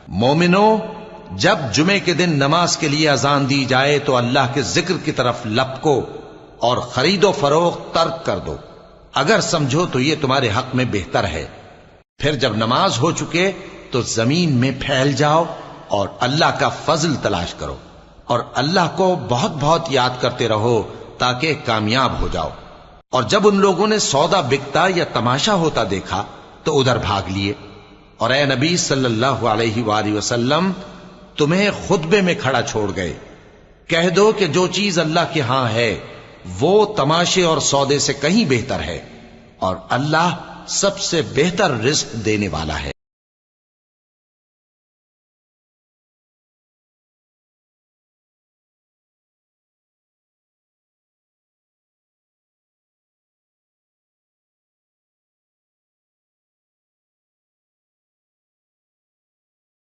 مومنو، جب جمعے کے دن نماز کے لیے اذان دی جائے تو اللہ کے ذکر کی طرف لپکو اور خرید و فروخت ترک کر دو، اگر سمجھو تو یہ تمہارے حق میں بہتر ہے۔ پھر جب نماز ہو چکے تو زمین میں پھیل جاؤ اور اللہ کا فضل تلاش کرو، اور اللہ کو بہت بہت یاد کرتے رہو تاکہ کامیاب ہو جاؤ۔ اور جب ان لوگوں نے سودا بکتا یا تماشا ہوتا دیکھا تو ادھر بھاگ لیے، اور اے نبی صلی اللہ علیہ وآلہ وسلم تمہیں خطبے میں کھڑا چھوڑ گئے، کہہ دو کہ جو چیز اللہ کے ہاں ہے وہ تماشے اور سودے سے کہیں بہتر ہے، اور اللہ سب سے بہتر رزق دینے والا ہے۔